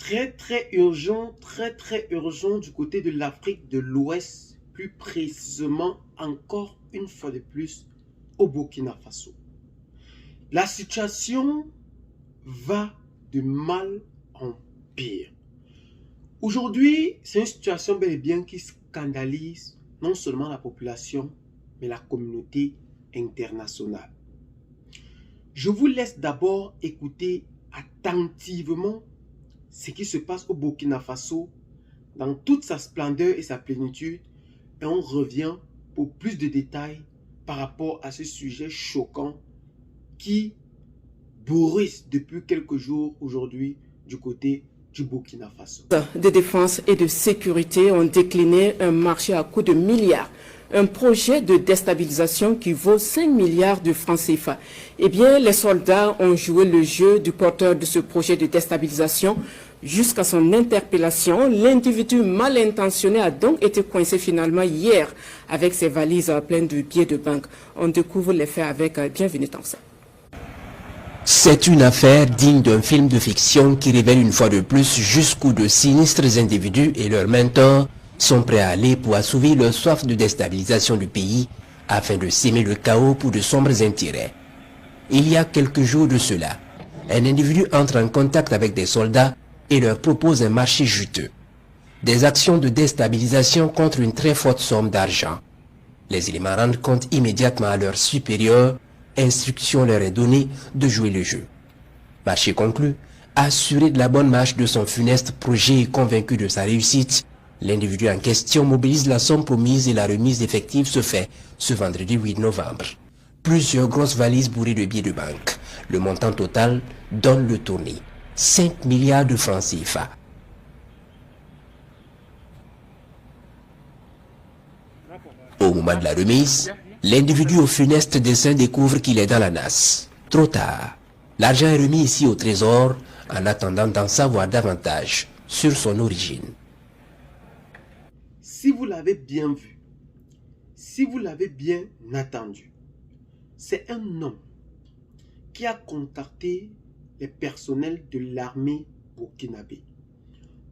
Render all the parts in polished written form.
Très urgent du côté de l'Afrique de l'Ouest, plus précisément encore une fois de plus au Burkina Faso. La situation va de mal en pire. Aujourd'hui, c'est une situation bel et bien qui scandalise non seulement la population, mais la communauté internationale. Je vous laisse d'abord écouter attentivement ce qui se passe au Burkina Faso dans toute sa splendeur et sa plénitude, et on revient pour plus de détails par rapport à ce sujet choquant qui bourrisse depuis quelques jours aujourd'hui du côté du Burkina Faso. De défense et de sécurité ont décliné un marché à coût de milliards. Un projet de déstabilisation qui vaut 5 milliards de francs CFA. Eh bien, les soldats ont joué le jeu du porteur de ce projet de déstabilisation jusqu'à son interpellation. L'individu mal intentionné a donc été coincé finalement hier avec ses valises pleines de billets de banque. On découvre les faits avec Bienvenue Tansa. C'est une affaire digne d'un film de fiction qui révèle une fois de plus jusqu'où de sinistres individus et leurs mentors sont prêts à aller pour assouvir leur soif de déstabilisation du pays afin de s'aimer le chaos pour de sombres intérêts. Il y a quelques jours de cela, un individu entre en contact avec des soldats et leur propose un marché juteux. Des actions de déstabilisation contre une très forte somme d'argent. Les éléments rendent compte immédiatement à leurs supérieurs. Instruction leur est donnée de jouer le jeu. Marché conclu, assuré de la bonne marche de son funeste projet et convaincu de sa réussite, l'individu en question mobilise la somme promise et la remise effective se fait ce vendredi 8 novembre. Plusieurs grosses valises bourrées de billets de banque. Le montant total donne le tournis. 5 milliards de francs CFA. Au moment de la remise, l'individu au funeste dessein découvre qu'il est dans la nasse. Trop tard. L'argent est remis ici au trésor en attendant d'en savoir davantage sur son origine. Si vous l'avez bien vu, si vous l'avez bien attendu, c'est un homme qui a contacté les personnels de l'armée burkinabé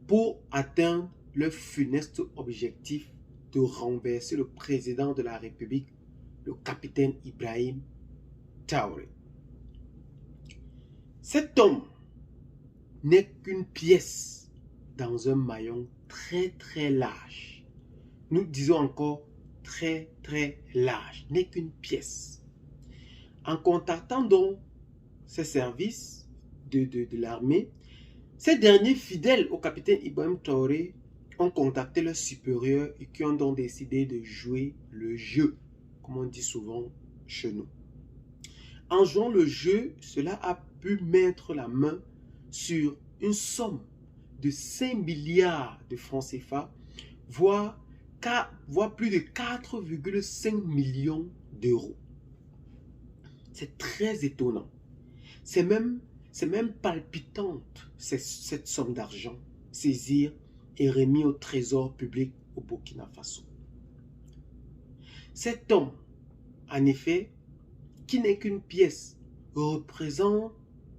pour atteindre le funeste objectif de renverser le président de la République, le capitaine Ibrahim Traoré. Cet homme n'est qu'une pièce dans un maillon très large. Nous disons encore très large, n'est qu'une pièce. En contactant donc ces services de l'armée, ces derniers fidèles au capitaine Ibrahim Traoré ont contacté leurs supérieurs et qui ont donc décidé de jouer le jeu, comme on dit souvent chez nous. En jouant le jeu, cela a pu mettre la main sur une somme de 5 milliards de francs CFA, voire plus de 4,5 millions d'euros. C'est très étonnant. C'est même palpitante cette somme d'argent saisie et remis au trésor public au Burkina Faso. Cet homme, en effet, qui n'est qu'une pièce, représente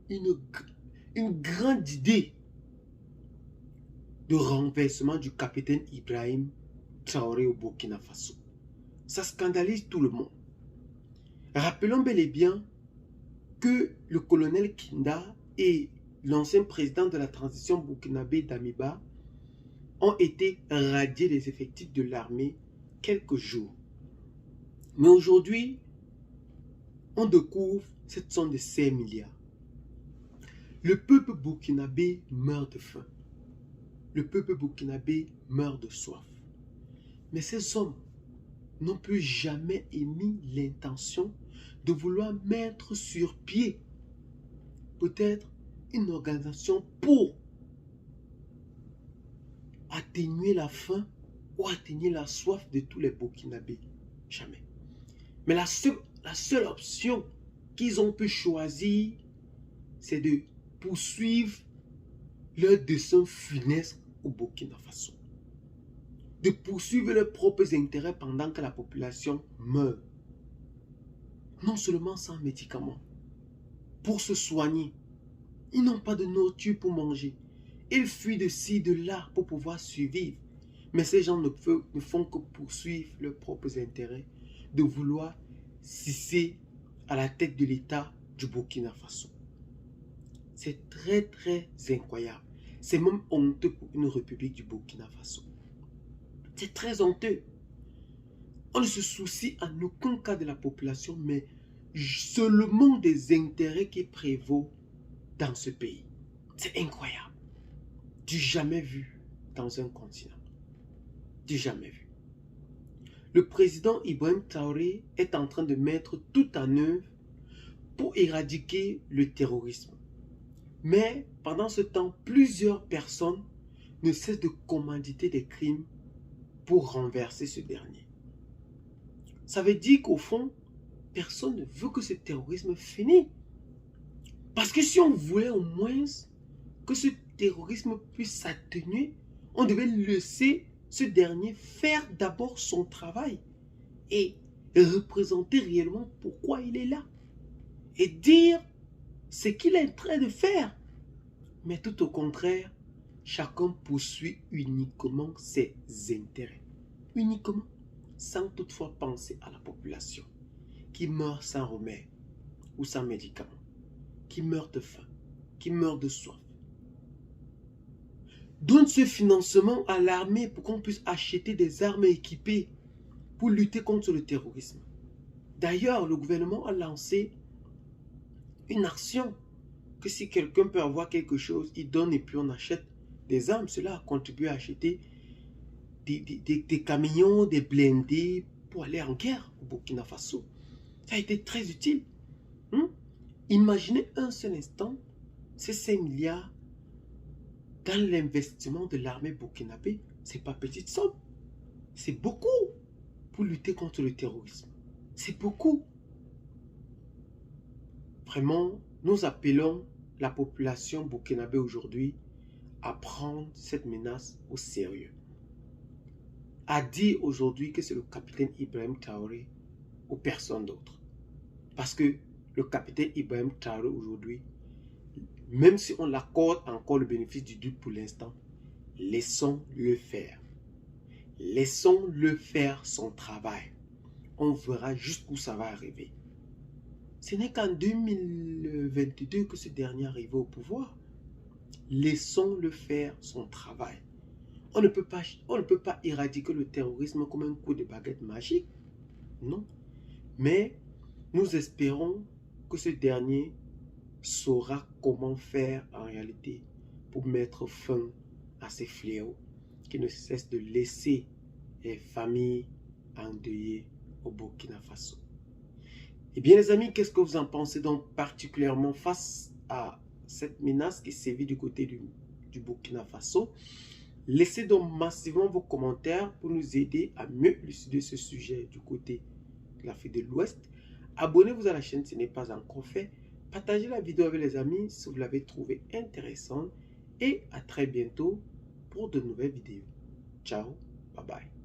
une grande idée de renversement du capitaine Ibrahim Traoré au Burkina Faso. Ça scandalise tout le monde. Rappelons bel et bien que le colonel Kinda et l'ancien président de la transition burkinabé Damiba ont été radiés des effectifs de l'armée quelques jours. Mais aujourd'hui, on découvre cette somme de 5 milliards. Le peuple burkinabé meurt de faim. Le peuple burkinabé meurt de soif. Mais ces hommes n'ont plus jamais émis l'intention de vouloir mettre sur pied peut-être une organisation pour atténuer la faim ou atténuer la soif de tous les Burkinabés. Jamais. Mais la seule option qu'ils ont pu choisir, c'est de poursuivre leur dessein funeste au Burkina Faso. De poursuivre leurs propres intérêts pendant que la population meurt. Non seulement sans médicaments, pour se soigner. Ils n'ont pas de nourriture pour manger. Ils fuient de ci, de là pour pouvoir survivre. Mais ces gens ne font que poursuivre leurs propres intérêts, de vouloir s'hisser à la tête de l'État du Burkina Faso. C'est très très incroyable. C'est même honteux pour une république du Burkina Faso. C'est très honteux. On ne se soucie en aucun cas de la population, mais seulement des intérêts qui prévaut dans ce pays. C'est incroyable. Du jamais vu dans un continent. Du jamais vu. Le président Ibrahim Traoré est en train de mettre tout en œuvre pour éradiquer le terrorisme. Mais pendant ce temps, plusieurs personnes ne cessent de commanditer des crimes pour renverser ce dernier. Ça veut dire qu'au fond, personne ne veut que ce terrorisme finisse. Parce que si on voulait au moins que ce terrorisme puisse s'atténuer, on devait laisser ce dernier faire d'abord son travail et représenter réellement pourquoi il est là. Et dire ce qu'il est en train de faire. Mais tout au contraire, chacun poursuit uniquement ses intérêts. Uniquement, sans toutefois penser à la population qui meurt sans remède ou sans médicaments, qui meurt de faim, qui meurt de soif. Donne ce financement à l'armée pour qu'on puisse acheter des armes équipées pour lutter contre le terrorisme. D'ailleurs, le gouvernement a lancé une action que si quelqu'un peut avoir quelque chose, il donne et puis on achète des armes. Cela a contribué à acheter des camions, des blindés pour aller en guerre au Burkina Faso. Ça a été très utile. Imaginez un seul instant ces 5 milliards dans l'investissement de l'armée burkinabé. Ce n'est pas petite somme. C'est beaucoup pour lutter contre le terrorisme. C'est beaucoup. Vraiment, nous appelons la population burkinabé aujourd'hui à prendre cette menace au sérieux. À dire aujourd'hui que c'est le capitaine Ibrahim Traoré ou personne d'autre. Parce que le capitaine Ibrahim Traoré aujourd'hui, même si on l'accorde encore le bénéfice du doute pour l'instant, laissons-le faire. Laissons-le faire son travail. On verra jusqu'où ça va arriver. Ce n'est qu'en 2022 que ce dernier arrive au pouvoir. Laissons-le faire son travail. On ne peut pas éradiquer le terrorisme comme un coup de baguette magique. Non. Mais nous espérons que ce dernier saura comment faire en réalité pour mettre fin à ces fléaux qui ne cessent de laisser les familles endeuillées au Burkina Faso. Eh bien les amis, qu'est-ce que vous en pensez donc particulièrement face à cette menace qui sévit du côté du Burkina Faso? Laissez donc massivement vos commentaires pour nous aider à mieux élucider ce sujet du côté de l'Afrique de l'Ouest. Abonnez-vous à la chaîne si ce n'est pas encore fait. Partagez la vidéo avec les amis si vous l'avez trouvée intéressante. Et à très bientôt pour de nouvelles vidéos. Ciao, bye bye.